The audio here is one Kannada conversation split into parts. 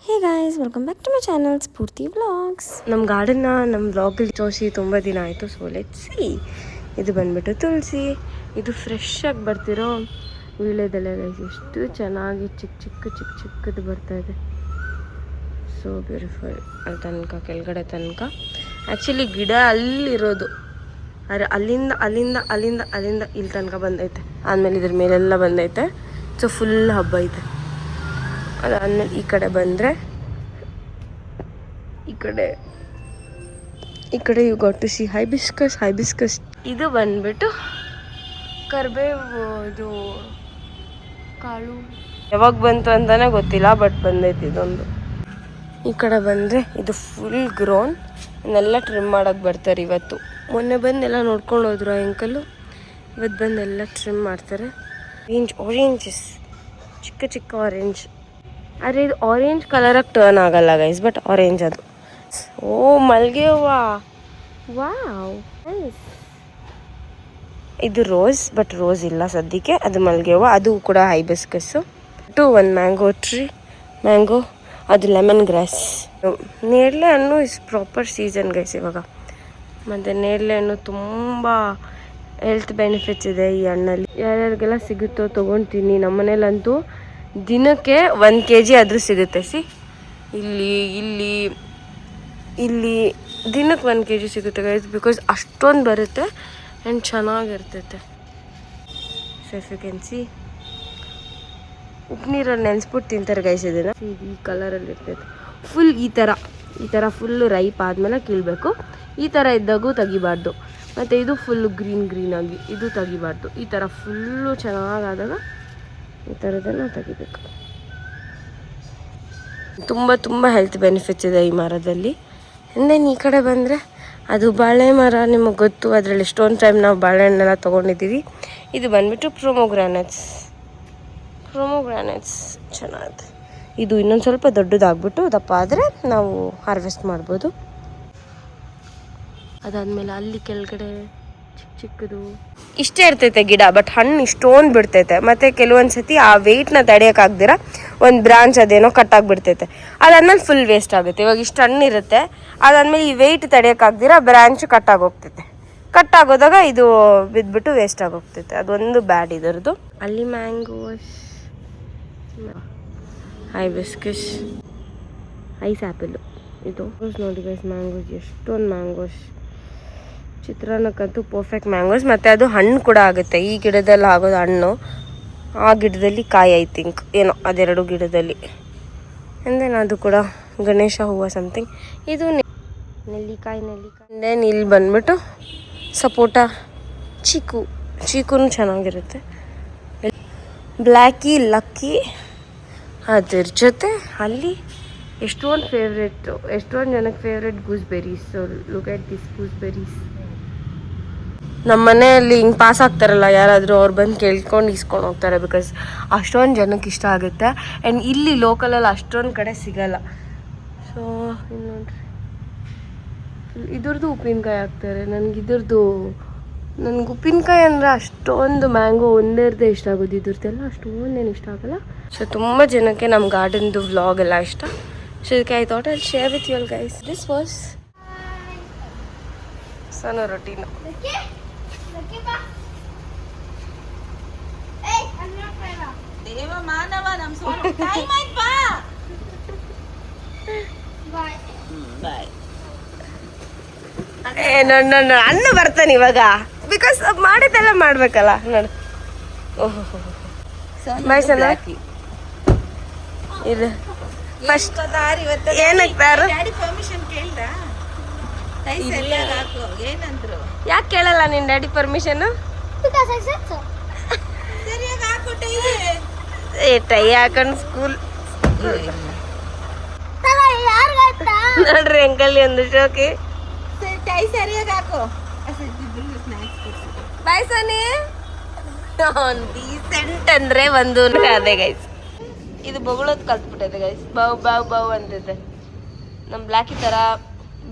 Hey guys, welcome back to my channel Spoorthi vlogs. ನಮ್ಮ ಗಾರ್ಡನ್ನ ನಮ್ಮ ವ್ಲಾಗಲ್ಲಿ ತೋರಿಸಿ ತುಂಬ ದಿನ ಆಯಿತು. So let's see. ಇದು ಬಂದ್ಬಿಟ್ಟು ತುಳಸಿ. ಇದು ಫ್ರೆಶ್ ಆಗಿ ಬರ್ತಿರೋ ವೀಳ್ಯದೆಲೆ ಗೈಸ್. ಎಷ್ಟು ಚೆನ್ನಾಗಿ ಚಿಕ್ಕದು ಬರ್ತಾ ಇದೆ. So beautiful. ಅಲ್ಲಿ ತನಕ ಕೆಳಗಡೆ ತನಕ ಆ್ಯಕ್ಚುಲಿ ಗಿಡ ಅಲ್ಲಿರೋದು, ಆದರೆ ಅಲ್ಲಿಂದ ಇಲ್ಲಿ ತನಕ ಬಂದೈತೆ. ಆದಮೇಲೆ ಇದ್ರ ಮೇಲೆಲ್ಲ ಬಂದೈತೆ. ಸೊ ಫುಲ್ ಹಬ್ಬ ಐತೆ. ಅದಾದಮೇಲೆ ಈ ಕಡೆ ಬಂದರೆ ಈ ಕಡೆ you got to see hibiscus. ಇದು ಬಂದ್ಬಿಟ್ಟು ಕರ್ಬೇವು. ಇದು ಕಾಳು ಯಾವಾಗ ಬಂತು ಅಂತಾನೆ ಗೊತ್ತಿಲ್ಲ, ಬಟ್ ಬಂದೈತಿ ಇದೊಂದು. ಈ ಕಡೆ ಬಂದರೆ ಇದು ಫುಲ್ ಗ್ರೋನ್. ಇನ್ನೆಲ್ಲ ಟ್ರಿಮ್ ಮಾಡೋಕ್ಕೆ ಬರ್ತಾರೆ ಇವತ್ತು. ಮೊನ್ನೆ ಬಂದೆಲ್ಲ ನೋಡ್ಕೊಂಡು ಹೋದ್ರು ಆ ಅಂಕಲು. ಇವತ್ತು ಬಂದೆಲ್ಲ ಟ್ರಿಮ್ ಮಾಡ್ತಾರೆ. ಆರೆಂಜಸ್, ಚಿಕ್ಕ ಆರೆಂಜ್. ಆದರೆ ಇದು ಆರೆಂಜ್ ಕಲರಾಗಿ ಟರ್ನ್ ಆಗಲ್ಲ ಗೈಸ್, ಬಟ್ ಆರೆಂಜ್ ಅದು. ಓ ಮಲ್ಲಿಗೆ ಹೂವು, ವಾವ್ ನೈಸ್. ಇದು ರೋಸ್, ಬಟ್ ರೋಸ್ ಇಲ್ಲ ಸದ್ಯಕ್ಕೆ. ಅದು ಮಲ್ಲಿಗೆ ಹೂವು, ಅದು ಕೂಡ ಹೈಬಿಸ್ಕಸ್ಸು. ಒಂದು ಮ್ಯಾಂಗೋ ಟ್ರೀ, ಮ್ಯಾಂಗೋ. ಅದು ಲೆಮನ್ ಗ್ರಾಸ್. ನೇರಳೆ ಹಣ್ಣು ಇಸ್ ಪ್ರಾಪರ್ ಸೀಸನ್ ಗೈಸ್ ಇವಾಗ. ಮತ್ತು ನೇರಳೆ ಹಣ್ಣು ತುಂಬ ಹೆಲ್ತ್ ಬೆನಿಫಿಟ್ಸ್ ಇದೆ ಈ ಹಣ್ಣಲ್ಲಿ. ಯಾರ್ಯಾರಿಗೆಲ್ಲ ಸಿಗುತ್ತೋ ತೊಗೊಳ್ತೀನಿ. ನಮ್ಮ ಮನೇಲಂತೂ ದಿನಕ್ಕೆ 1 kg ಆದರೂ ಸಿಗುತ್ತೆ. ಇಲ್ಲಿ ದಿನಕ್ಕೆ 1 kg ಸಿಗುತ್ತೆ ಗೈಸ್, ಬಿಕಾಸ್ ಅಷ್ಟೊಂದು ಬರುತ್ತೆ ಆ್ಯಂಡ್ ಚೆನ್ನಾಗಿರ್ತೈತೆ. So if you can see, ಉಪ್ಪು ನೀರಲ್ಲಿ ನೆನೆಸ್ಬಿಟ್ಟು ತಿಂತಾರೆ ಗೈಸ್ ಇದನ್ನು. ಈ ಕಲರಲ್ಲಿ ಇರ್ತೈತೆ ಫುಲ್. ಈ ಥರ ಫುಲ್ಲು ರೈಪ್ ಆದಮೇಲೆ ಕೀಳಬೇಕು. ಈ ಥರ ಇದ್ದಾಗೂ ತೆಗಿಬಾರ್ದು. ಮತ್ತು ಇದು ಫುಲ್ಲು ಗ್ರೀನಾಗಿ ಇದು ತೆಗಿಬಾರ್ದು. ಈ ಥರ ಫುಲ್ಲು ಚೆನ್ನಾಗಾದಾಗ ಈ ಥರದನ್ನು ತೆಗಿಬೇಕು. ತುಂಬ ಹೆಲ್ತ್ ಬೆನಿಫಿಟ್ಸ್ ಇದೆ ಈ ಮರದಲ್ಲಿ. ದೆನ್ ಈ ಕಡೆ ಬಂದರೆ ಅದು ಬಾಳೆ ಮರ. ನಿಮಗೆ ಗೊತ್ತು, ಅದರಲ್ಲಿ ಎಷ್ಟೊಂದು ಟೈಮ್ ನಾವು ಬಾಳೆಹಣ್ಣೆಲ್ಲ ತೊಗೊಂಡಿದ್ದೀವಿ. ಇದು ಬಂದುಬಿಟ್ಟು ಪ್ರೊಮೋಗ್ರಾನೆಟ್ಸ್ ಚೆನ್ನಾಗಿದೆ. ಇದು ಇನ್ನೊಂದು ಸ್ವಲ್ಪ ದೊಡ್ಡದಾಗ್ಬಿಟ್ಟು ದಪ್ಪ ಆದರೆ ನಾವು ಹಾರ್ವೆಸ್ಟ್ ಮಾಡ್ಬೋದು. ಅದಾದಮೇಲೆ ಅಲ್ಲಿ ಕೆಳಗಡೆ ಚಿಕ್ಕದು ಇಷ್ಟೇ ಇರ್ತೈತೆ ಗಿಡ, ಬಟ್ ಹಣ್ಣು ಇಷ್ಟೊಂದು ಬಿಡ್ತೈತೆ. ಮತ್ತು ಕೆಲವೊಂದು ಸತಿ ಆ ವೆಯ್ಟ್ನ ತಡೆಯೋಕ್ಕಾಗ್ದಿರ ಒಂದು ಬ್ರಾಂಚ್ ಅದೇನೋ ಕಟ್ಟಾಗಿಬಿಡ್ತೈತೆ. ಅದಾದ್ಮೇಲೆ ಫುಲ್ ವೇಸ್ಟ್ ಆಗುತ್ತೆ. ಇವಾಗ ಇಷ್ಟು ಹಣ್ಣು ಇರುತ್ತೆ, ಅದಾದಮೇಲೆ ಈ ವೆಯ್ಟ್ ತಡೆಯೋಕ್ಕಾಗ್ದಿರ ಬ್ರಾಂಚ್ ಕಟ್ಟಾಗೋಗ್ತೈತೆ. ಕಟ್ಟಾಗೋದಾಗ ಇದು ಬಿದ್ದುಬಿಟ್ಟು ವೇಸ್ಟ್ ಆಗೋಗ್ತೈತೆ. ಅದೊಂದು ಬ್ಯಾಡ್ ಇದರದು. ಅಲ್ಲಿ ಮ್ಯಾಂಗೋಸ್, ಹೈಬಿಸ್ಕಸ್, ಐಸ್ ಆ್ಯಪಲ್ಲು. ಇದು ನೋಡಿ ಗೈಸ್, ಮ್ಯಾಂಗೋಸ್, ಎಷ್ಟೊಂದು ಮ್ಯಾಂಗೋಸ್. ಚಿತ್ರಾನ್ನಕ್ಕಂತೂ ಪರ್ಫೆಕ್ಟ್ ಮ್ಯಾಂಗೋಸ್. ಮತ್ತು ಅದು ಹಣ್ಣು ಕೂಡ ಆಗುತ್ತೆ. ಈ ಗಿಡದಲ್ಲಿ ಆಗೋದು ಹಣ್ಣು, ಆ ಗಿಡದಲ್ಲಿ ಕಾಯಿ ಐ ಥಿಂಕ್, ಏನೋ ಅದೆರಡು ಗಿಡದಲ್ಲಿ. ಅಂದೇನು ಅದು ಕೂಡ ಗಣೇಶ ಹೂವು ಸಮಥಿಂಗ್. ಇದು ನೆಲ್ಲಿಕಾಯಿ. ದೆನ್ ಇಲ್ಲಿ ಬಂದ್ಬಿಟ್ಟು ಸಪೋಟ, ಚೀಕುನು ಚೆನ್ನಾಗಿರುತ್ತೆ. Blacky, Lucky. ಅದ್ರ ಜೊತೆ ಅಲ್ಲಿ ಎಷ್ಟೊಂದು ಜನಕ್ಕೆ favourite gooseberries. So look at this gooseberries. ನಮ್ಮ ಮನೆಯಲ್ಲಿ ಹಿಂಗೆ ಪಾಸ್ ಆಗ್ತಾರಲ್ಲ ಯಾರಾದರೂ, ಅವ್ರು ಬಂದು ಕೇಳ್ಕೊಂಡು ಇಸ್ಕೊಂಡು ಹೋಗ್ತಾರೆ. ಬಿಕಾಸ್ ಅಷ್ಟೊಂದು ಜನಕ್ಕೆ ಇಷ್ಟ ಆಗುತ್ತೆ. ಆ್ಯಂಡ್ ಇಲ್ಲಿ ಲೋಕಲಲ್ಲಿ ಅಷ್ಟೊಂದು ಕಡೆ ಸಿಗಲ್ಲ. ಸೊ ಇಲ್ಲಿ ನೋಡ್ರಿ, ಇದ್ರದ್ದು ಉಪ್ಪಿನಕಾಯಿ ಹಾಕ್ತಾರೆ. ನನಗೆ ಉಪ್ಪಿನಕಾಯಿ ಅಂದರೆ ಅಷ್ಟೊಂದು ಮ್ಯಾಂಗೋ ಒಂದೇರ್ದೇ ಇಷ್ಟ ಆಗೋದು. ಇದ್ರದ್ದೆಲ್ಲ ಅಷ್ಟೊಂದೇನು ಇಷ್ಟ ಆಗಲ್ಲ. ಸೊ ತುಂಬ ಜನಕ್ಕೆ ನಮ್ಮ ಗಾರ್ಡನ್ದು ವ್ಲಾಗ್ ಎಲ್ಲ ಇಷ್ಟ. ಸೊ ಇದಕ್ಕೆ I thought I share with you all guys. This was ಸಣ್ಣ ರೊಟೀನು. ನೋಡು ಅಣ್ಣ ಬರ್ತಾನೆ ಇವಾಗ, ಬಿಕಾಸ್ ಮಾಡಿದ್ದೆಲ್ಲ ಮಾಡ್ಬೇಕಲ್ಲ. ನೋಡು, ಓಹೋ ಬಾಯ್ ಸಣ್ಣ. ಇದು ಫಸ್ಟ್ ಏನಾಗ್ತಾರು, ಯಾಕೆ ಕೇಳಲ್ಲ ನಿನ್ನ ಡ್ಯಾಡಿ ಪರ್ಮಿಷನ್? ಟೈ ಹಾಕೊಂಡು ಸ್ಕೂಲ್ ನೋಡ್ರಿ ಅಂಕಲ್ ಒಂದು ಶೋಕಿ. ಬಾಯ್ ಸೋನಿ. ಡೀಸೆಂಟ್ ಅಂದ್ರೆ ಒಂದು ಅದೇ ಗೈಸ್. ಇದು ಬೊಗಳೋದು ಕಲ್ತ್ಬಿಟ್ಟೈತೆ ಗೈಸ್. ಬಾವು ಅಂತಿದೆ. ನಮ್ಮ ಬ್ಲ್ಯಾಕಿ ಥರ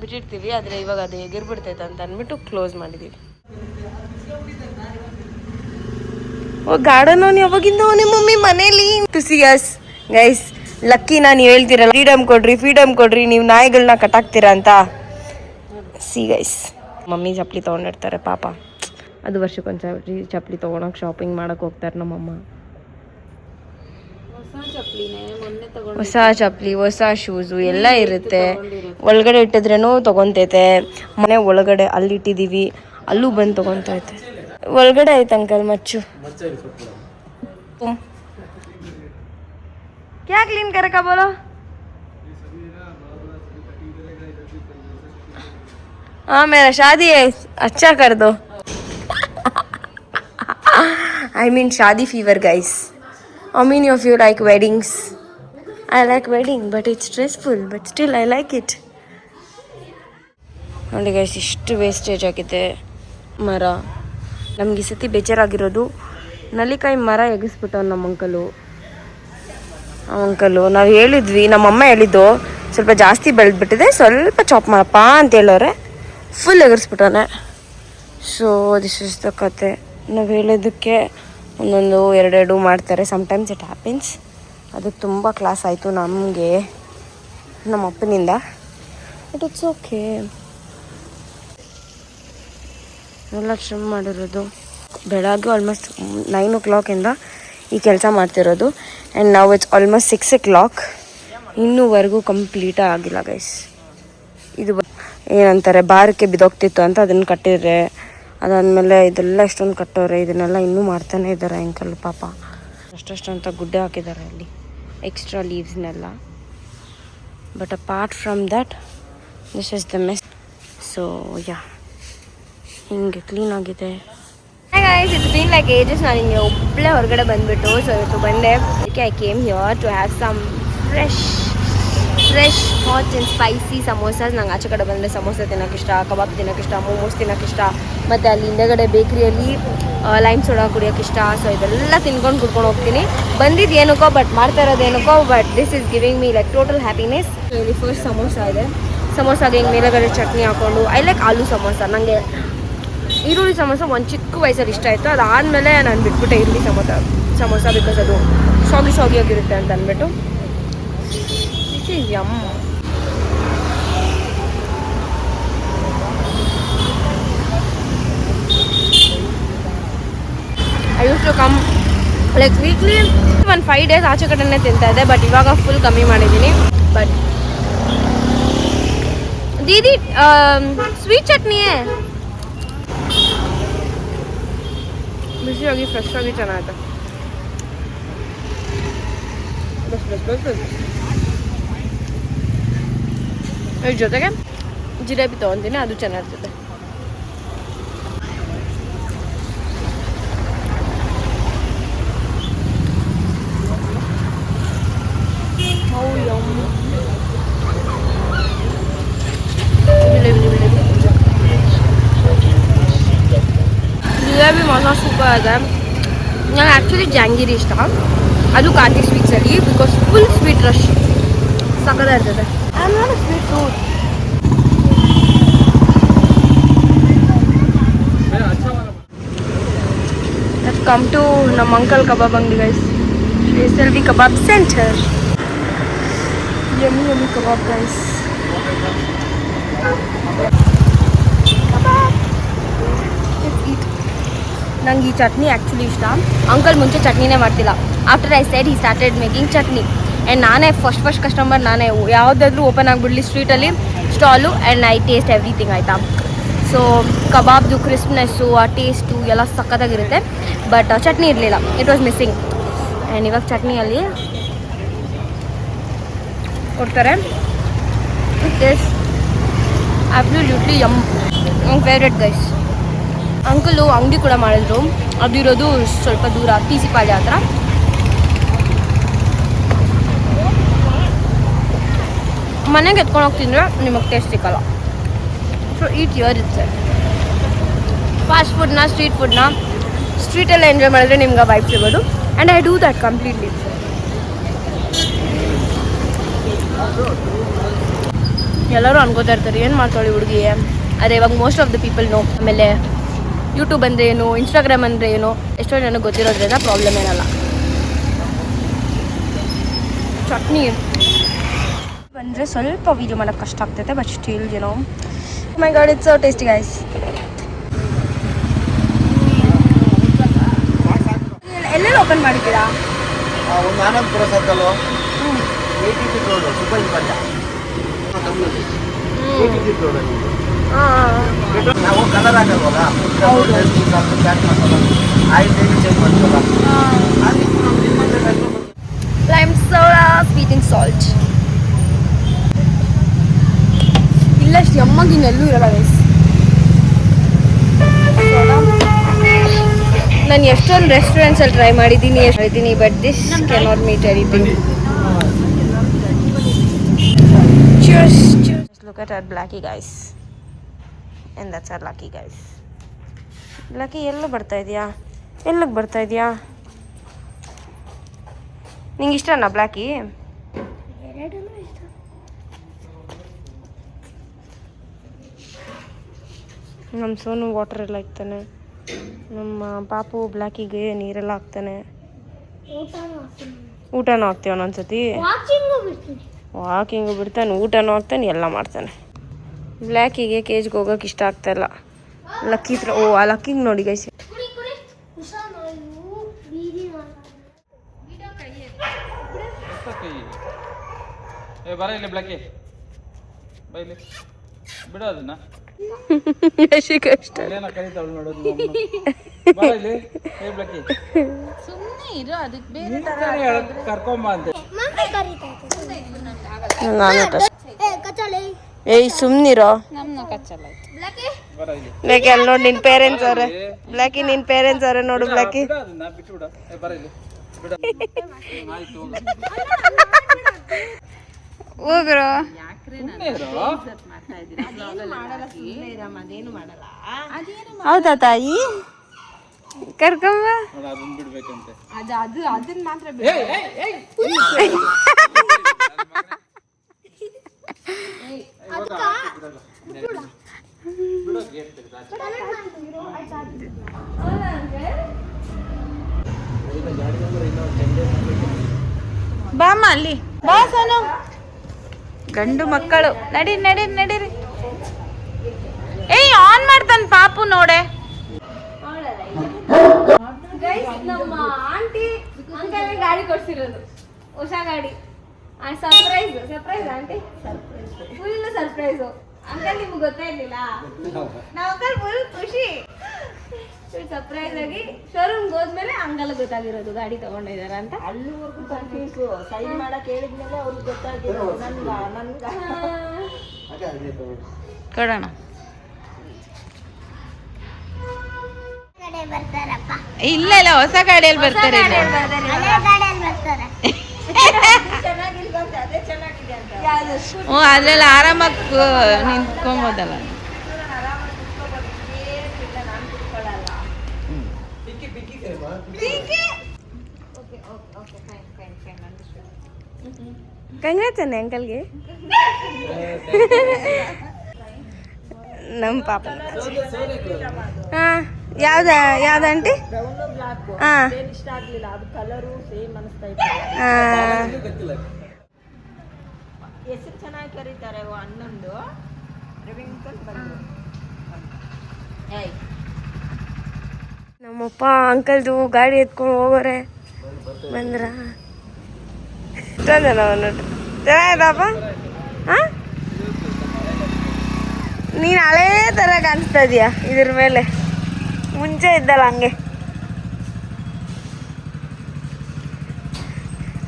ಬಿಟ್ಟಿರ್ತೀವಿ, ಆದರೆ ಇವಾಗ ಅದು ಎಗಿರ್ಬಿಡ್ತೈತೆ ಅಂತ ಅಂದ್ಬಿಟ್ಟು ಕ್ಲೋಸ್ ಮಾಡಿದ್ದೀವಿ. ಓ ಗಾರ್ಡನ್ ಅವನು ಯಾವಾಗಿಂದ ನಿಮ್ಮ ಮಮ್ಮಿ ಮನೇಲಿ ಟು ಸಿ ಅಸ್ ಗೈಸ್. ಲಕ್ಕಿನ ನೀವು ಹೇಳ್ತೀರಲ್ಲ ಫ್ರೀಡಮ್ ಕೊಡ್ರಿ ನೀವು ನಾಯಿಗಳನ್ನ ಕಟ್ಟಾಕ್ತೀರಾ ಅಂತ. ಸಿ ಗೈಸ್, ಮಮ್ಮಿ ಚಪ್ಪಲಿ ತೊಗೊಂಡಿರ್ತಾರೆ ಪಾಪ. ಅದು ವರ್ಷಕ್ಕೊಂದ್ಸರಿ ಚಪ್ಪಲಿ ತೊಗೊಳಕ್ಕೆ ಶಾಪಿಂಗ್ ಮಾಡಕ್ಕೆ ಹೋಗ್ತಾರೆ ನಮ್ಮಮ್ಮ. ಹೊಸ ಚಪ್ಪಲಿ, ಹೊಸ ಶೂಸು ಎಲ್ಲ ಇರುತ್ತೆ. ಒಳಗಡೆ ಇಟ್ಟಿದ್ರೇನು ತೊಗೊತೈತೆ. ಮನೆ ಒಳಗಡೆ ಅಲ್ಲಿ ಇಟ್ಟಿದ್ದೀವಿ, ಅಲ್ಲೂ ಬಂದು ತೊಗೊತೈತೆ. ಒಳಗಡೆ ಆಯ್ತು ಅಂಕಲ್ ಮಚ್ಚು. क्या क्लीन करे का बोलो? हाँ मेरा शादी है, अच्छा कर दो. I mean शादी fever guys. How many of you like weddings? I like wedding but it's stressful but still I like it. ನೋಡಿ ಗೈಸ್, ಇಷ್ಟು ವೇಸ್ಟೇಜ್ ಆಗಿದೆ ಮರ. ನಮ್ಗೆ ಈ ಸತಿ ಬೇಜಾರಾಗಿರೋದು, ನಲ್ಲಿಕಾಯಿ ಮರ ಎಗಿಸ್ಬಿಟ್ಟವ್ ನಮ್ಮ ಅಂಕಲು. ನಾವು ಹೇಳಿದ್ವಿ, ನಮ್ಮಮ್ಮ ಹೇಳಿದ್ದು ಸ್ವಲ್ಪ ಜಾಸ್ತಿ ಬೆಳೆದ್ಬಿಟ್ಟಿದೆ, ಸ್ವಲ್ಪ ಚಾಪ್ ಮಾಡಪ್ಪ ಅಂತ ಹೇಳೋರೆ. ಫುಲ್ ಎಗರಿಸ್ಬಿಟ್ಟವನೆ. ಸೊ ದಿಸ್ ಇಸ್ ದ ಕತೆ. ನಾವು ಹೇಳೋದಕ್ಕೆ ಒಂದೊಂದು ಎರಡೆರಡು ಮಾಡ್ತಾರೆ. Sometimes it happens. ಅದಕ್ಕೆ ತುಂಬ ಕ್ಲಾಸ್ ಆಯಿತು ನಮಗೆ ನಮ್ಮ ಅಪ್ಪನಿಂದ. But it's okay. ಎಲ್ಲ ಶ್ರಮ ಮಾಡಿರೋದು. ಬೆಳಗ್ಗೆ ಆಲ್ಮೋಸ್ಟ್ 9 o'clock ಈ ಕೆಲಸ ಮಾಡ್ತಿರೋದು. ಆ್ಯಂಡ್ ನಾವು ಇಟ್ಸ್ ಆಲ್ಮೋಸ್ಟ್ 6 o'clock. ಇನ್ನೂವರೆಗೂ ಕಂಪ್ಲೀಟಾಗಿ ಆಗಿಲ್ಲ ಗೈಸ್. ಇದು ಏನಂತಾರೆ, ಬಾರಕ್ಕೆ ಬಿದ್ದೋಗ್ತಿತ್ತು ಅಂತ ಅದನ್ನು ಕಟ್ಟಿದ್ರೆ, ಅದಾದಮೇಲೆ ಇದೆಲ್ಲ ಇಷ್ಟೊಂದು ಕಟ್ಟೋರೆ. ಇದನ್ನೆಲ್ಲ ಇನ್ನೂ ಮಾಡ್ತಾನೆ ಇದ್ದಾರೆ ಅಂಕಲ್ ಪಾಪ. ಅಷ್ಟಷ್ಟು ಅಂತ ಗುಡ್ಡೆ ಹಾಕಿದ್ದಾರೆ ಅಲ್ಲಿ, ಎಕ್ಸ್ಟ್ರಾ ಲೀವ್ಸ್ನೆಲ್ಲ. But apart from that this is the mess. So yeah, ಹಿಂಗೆ ಕ್ಲೀನಾಗಿದೆ. Guys, it's been like ages. ನಾನು ಹಿಂಗೆ ಒಬ್ಬಳೇ ಹೊರಗಡೆ ಬಂದುಬಿಟ್ಟು ಸೊ ಇವತ್ತು ಬಂದೆ. ಅದಕ್ಕೆ I came here to have some fresh hot and spicy samosas. ನಂಗೆ ಆಚೆ ಕಡೆ ಬಂದರೆ ಸಮೋಸ ತಿನ್ನೋಕ್ಕಿಷ್ಟ, ಕಬಾಬ್ ತಿನ್ನೋಕ್ಕಿಷ್ಟ, ಮೋಮೋಸ್ ತಿನ್ನೋಕ್ಕಿಷ್ಟ, ಮತ್ತು ಅಲ್ಲಿ ಹಿಂದೆಗಡೆ ಬೇಕ್ರಿಯಲ್ಲಿ ಲೈಮ್ ಸೋಡಾ ಕುಡಿಯೋಕ್ಕಿಷ್ಟ. ಸೊ ಇದೆಲ್ಲ ತಿನ್ಕೊಂಡು ಕುಡ್ಕೊಂಡು ಹೋಗ್ತೀನಿ. ಬಂದಿದ್ದು ಏನಕ್ಕೋ, ಬಟ್ ಮಾಡ್ತಾ ಇರೋದು ಏನಕ್ಕೋ. But this is giving me like total happiness. ಇಲ್ಲಿ ಫಸ್ಟ್ ಸಮೋಸ ಇದೆ. ಸಮೋಸಾಗೆ ಹಿಂಗೆ ಮೇಲೆಗಡೆ ಚಟ್ನಿ ಹಾಕ್ಕೊಂಡು, ಐ ಲೈಕ್ ಆಲೂ ಸಮೋಸ. ನನಗೆ ಈರುಳ್ಳಿ ಸಮೋಸ ಒಂದು ಚಿಕ್ಕ ವಯಸ್ಸಲ್ಲಿ ಇಷ್ಟ ಆಯಿತು. ಅದಾದಮೇಲೆ ನಾನು ಬಿಟ್ಬಿಟ್ಟೆ ಈರುಳ್ಳಿ ಸಮೋಸ ಬಿಕಾಸ್ ಅದು ಸಾಗಿಯಾಗಿರುತ್ತೆ ಅಂತ ಅಂದ್ಬಿಟ್ಟು. Yum. I use to come like weekly 5 days ಆಚೆ ಕಡೆನೇ ತಿಂತಾ ಇದ್ದೆ. ಬಟ್ ಇವಾಗ ಫುಲ್ ಕಮ್ಮಿ ಮಾಡಿದ್ದೀನಿ. ಬಟ್ ದೀದಿ ಸ್ವೀಟ್ ಚಟ್ನಿಯೇ ಬಿಸಿಯಾಗಿ ಫ್ರೆಶ್ ಆಗಿ ಚೆನ್ನಾಗಿದೆ. ಇದ್ರ ಜೊತೆಗೆ ಜಿಲೇಬಿ ತೊಗೊತೀನಿ, ಅದು ಚೆನ್ನಾಗಿರ್ತದೆ. ಜಿಲೇಬಿ ಮಾತ್ರ ಸೂಪರ್ ಇದೆ. ನಂಗೆ ಆ್ಯಕ್ಚುಲಿ ಜಾಂಗೀರಿ ಇಷ್ಟ, ಅದು ಕಾರ್ತಿಕ್ ಸ್ವೀಟ್ಸಲ್ಲಿ, ಬಿಕಾಸ್ ಫುಲ್ ಸ್ವೀಟ್ ರಶ್ ಸಕ್ಕತ್ತಾಗಿರ್ತದೆ. I am not a sweet tooth. Let's come to ನಮ್ಮ ಅಂಕಲ್ ಕಬಾಬ್ ಅಂಗಡಿ guys. SLV kabab centre. Yummy kabab guys. ನಂಗೆ ಈ ಚಟ್ನಿ ಆ್ಯಕ್ಚುಲಿ ಇಷ್ಟ. ಅಂಕಲ್ ಮುಂಚೆ ಚಟ್ನಿನೇ ಮಾಡ್ತಿಲ್ಲ. After I said he started making chutney. And ನಾನೇ ಫಸ್ಟ್ ಕಸ್ಟಮರ್. ನಾನೇ ಯಾವುದಾದ್ರೂ ಓಪನ್ ಆಗಿಬಿಡ್ಲಿ ಸ್ಟ್ರೀಟಲ್ಲಿ stall, and I taste everything ಆಯಿತಾ. ಸೊ ಕಬಾಬ್ದು ಕ್ರಿಸ್ಪ್ನೆಸ್ಸು, ಆ ಟೇಸ್ಟು ಎಲ್ಲ ಸಕ್ಕತ್ತಾಗಿರುತ್ತೆ. ಬಟ್ ಚಟ್ನಿ ಇರಲಿಲ್ಲ, ಇಟ್ ವಾಸ್ ಮಿಸ್ಸಿಂಗ್. ಆ್ಯಂಡ್ ಇವಾಗ ಚಟ್ನಿಯಲ್ಲಿ ಕೊಡ್ತಾರೆ. It taste absolutely yum. ನನ್ನ ಫೇವ್ರೆಟ್ ಗೈಸ್. ಅಂಕಲು ಅಂಗಡಿ ಕೂಡ ಮಾಡಿದ್ರು. ಅದು ಇರೋದು ಸ್ವಲ್ಪ ದೂರ, TC ಪಾಳ್ಯ ಹತ್ರ. ಮನೆಗೆ ಎತ್ಕೊಂಡು ಹೋಗ್ತಿದ್ರೆ ನಿಮಗೆ ಟೇಸ್ಟ್ ಸಿಕ್ಕಲ್ಲ. So eat here it's. Fast ಫುಡ್ನ, ಸ್ಟ್ರೀಟಲ್ಲೇ ಎಂಜಾಯ್ ಮಾಡಿದ್ರೆ ನಿಮ್ಗೆ ವೈಬ್ ಸಿಗೋದು. And I do that completely. ಎಲ್ಲರೂ ಅನ್ಕೋತಾ ಇರ್ತಾರೆ, ಏನು ಮಾಡ್ತಾಳೆ ಹುಡುಗಿ. ಅದೇ ಇವಾಗ most of the people know. ಆಮೇಲೆ ಯೂಟ್ಯೂಬ್ ಅಂದರೆ ಏನು, ಇನ್ಸ್ಟಾಗ್ರಾಮ್ ಅಂದರೆ ಏನು, ಎಷ್ಟೋ ನನಗೆ ಗೊತ್ತಿರೋದ್ರಿಂದ ಪ್ರಾಬ್ಲಮ್ ಏನಲ್ಲ. ಚಟ್ನಿ ಅಂದರೆ ಸ್ವಲ್ಪ ವೀಡಿಯೋ ಮಾಡೋಕ್ಕೆ ಕಷ್ಟ ಆಗ್ತೈತೆ ಬಟ್ ಸ್ಟಿಲ್ ಏನೋ my god it's so tasty guys. ಎಲ್ಲೆಲ್ಲಿ ಓಪನ್ ಮಾಡಿದ್ದೀರಾ? ಒಂದು Anandapura circle, 80 feet road, Subbaiah Palya, ನಾವು ಕಲರ್ ಹಾಕಲ್ವಲ್ಲ, ಪ್ಯಾಕ್ ಮಾಡ್ತೀವಲ್ಲ, ಆಯಿಲ್ ಡೈಲಿ ಚೇಂಜ್ ಮಾಡ್ತೀವಲ್ಲ, lime soda, sweet and salt. ಇಲ್ಲಷ್ಟು ಯಮ್ಮಾಗಿನ ಎಲ್ಲೂ ಇರಲ್ಲ ಗೈಸ್. ನಾನು ಎಷ್ಟೊಂದು ರೆಸ್ಟೋರೆಂಟ್ಸಲ್ಲಿ ಟ್ರೈ ಮಾಡಿದ್ದೀನಿ but this cannot meet anything. Cheers. Look at our Blackie guys. And that's our Lucky guys. Lucky ಎಲ್ಲೂ ಬರ್ತಾ ಇದೆಯಾ? ಎಲ್ಲಿಗೆ ಬರ್ತಾ ಇದೆಯಾ? ನಿಂಗೆ ಇಷ್ಟನಾ ಬ್ಲ್ಯಾಕಿ? ನಮ್ಮ ಸೋನು ವಾಟರ್ ಎಲ್ಲ ಇಕ್ತಾನೆ, ನಮ್ಮ ಪಾಪು ಬ್ಲ್ಯಾಕಿಗೆ ನೀರೆಲ್ಲ ಹಾಕ್ತಾನೆ, ಊಟನೂ ಹಾಕ್ತೀವಿ ಒಂದೊಂದ್ಸತಿ, ವಾಕಿಂಗು ಬಿಡ್ತಾನೆ, ಊಟನೂ ಹಾಕ್ತಾನೆ, ಎಲ್ಲ ಮಾಡ್ತಾನೆ. ಬ್ಲ್ಯಾಕಿಗೆ ಕೇಜ್ಗೆ ಹೋಗೋಕೆ ಇಷ್ಟ ಆಗ್ತಾಯಿಲ್ಲ. ಲಕ್ಕಿ ಹತ್ರ ಆ ಲಕ್ಕಿಗೆ ನೋಡಿ ಗೈಸ್. ಏಯ್ ಸುಮ್ನಿರೋ. ಬ್ಲ್ಯಾಕಿ ಅಲ್ಲಿ ನೋಡಿ ನಿನ್ ಪೇರೆಂಟ್ಸ್ ಅವ್ರೆ. ಬ್ಲ್ಯಾಕಿ ನಿನ್ ಪೇರೆಂಟ್ಸ್ ಅವ್ರೆ ನೋಡು ಬ್ಲ್ಯಾಕಿ. ಹೋಗ್ರೋ ಹೌದಾ ತಾಯಿ ಕರ್ಕೊಂಬ. ಬಾಮ್ಮ ಅಲ್ಲಿ ಬಾ ಸೋನು. ಗಂಡು ಮಕ್ಕಳು ನಡೀರಿ. ಏಯ್ ಆನ್ ಮಾಡ್ತಾನೆ ಪಾಪು ನೋಡೆ. ನಮ್ಮ ಆಂಟಿ ಅಂಕಲ್ ಗಾಡಿ ಕೊಡ್ಸಿರೋದು, ಹೊಸ ಗಾಡಿ. Surprise aunty, full surprise. Uncle ನಿಮ್ಗೆ ಗೊತ್ತೇ ಇರ್ಲಿಲ್ಲ. ನಮ್ಮ ಅಂಕಲ್ ಫುಲ್ ಖುಷಿ. ಸರ್ಪ್ರೈಸ್ ಆಗಿ ಶೋರೂಮ್ಗೆ ಹೋದ್ಮೇಲೆ ಅಂಕಲ್ ಗೊತ್ತಾಗಿರೋದು ಗಾಡಿ ತಗೊಂಡಿದಾರ ಅಂತ. ಅಲ್ಲಿವರೆಗೂ ಕನ್ಫ್ಯೂಸು. ಸೈನ್ ಮಾಡಕ್ ಹೇಳಿದ್ಮೇಲೆ ಅವ್ರಿಗೆ ಗೊತ್ತಾಗಿರೋದು. ಕೊಡೋಣ. ಇಲ್ಲ ಹೊಸ ಗಾಡಿಯಲ್ಲಿ ಬರ್ತಾರೆ. ಅದ್ರಲ್ಲಿ ಆರಾಮಾಗಿ ನಿಂತ್ಕೊಬೋದಲ್ಲ. ಕಂಗ್ರಾಟ್ಸ್ ಅಂಕಲ್ಗೆ. ನಮ್ಮ ಪಾಪ ಯಾವ್ದು ಆಂಟಿ? ಹಾಂ ಇಷ್ಟ ಆಗ್ಲಿಲ್ಲ, ಅದು ಕಲರು ಸೇಮ್ ಅನಿಸ್ತಾ ಇತ್ತು. ಹೆಸರು ಚೆನ್ನಾಗಿ ಕರೀತಾರೆ ಅಣ್ಣಂದು. ನಮ್ಮಪ್ಪ ಅಂಕಲ್ದು ಗಾಡಿ ಎತ್ಕೊಂಡು ಹೋಗೋರೆ ಬಂದ್ರ. ಚೆನ್ನಾಗಿದಪ್ಪ. ಹಾಂ ನೀನು ಹಳೇ ಥರ ಕಾಣಿಸ್ತಾ ಇದೀಯ ಇದ್ರ ಮೇಲೆ. ಮುಂಚೆ ಇದ್ದಲ್ಲ ಹಂಗೆ.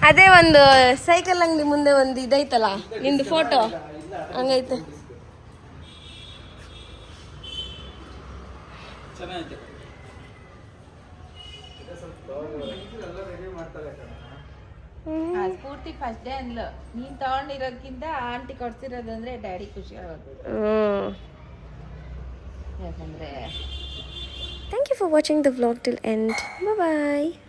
ಅದೇ ಒಂದು ಸೈಕಲ್ ಅಂಗಡಿ ಮುಂದೆ ಒಂದು ಇದೈತಲ್ಲ ನಿಂದು ಫೋಟೋ ಹಂಗೈತೆ. ಸ್ಫೂರ್ತಿ ಫಸ್ಟ್ ಡೇ ಅಂದ್ಲು, ನೀನ್ ತಗೊಂಡಿರೋದ್ಕಿಂತ ಆಂಟಿ ಕೊಡ್ಸಿರೋದಂದ್ರೆ ಡ್ಯಾಡಿ ಖುಷಿ ಆಗೋದು. ಯಾಕಂದ್ರೆ Thank you for watching the vlog till end. Bye bye.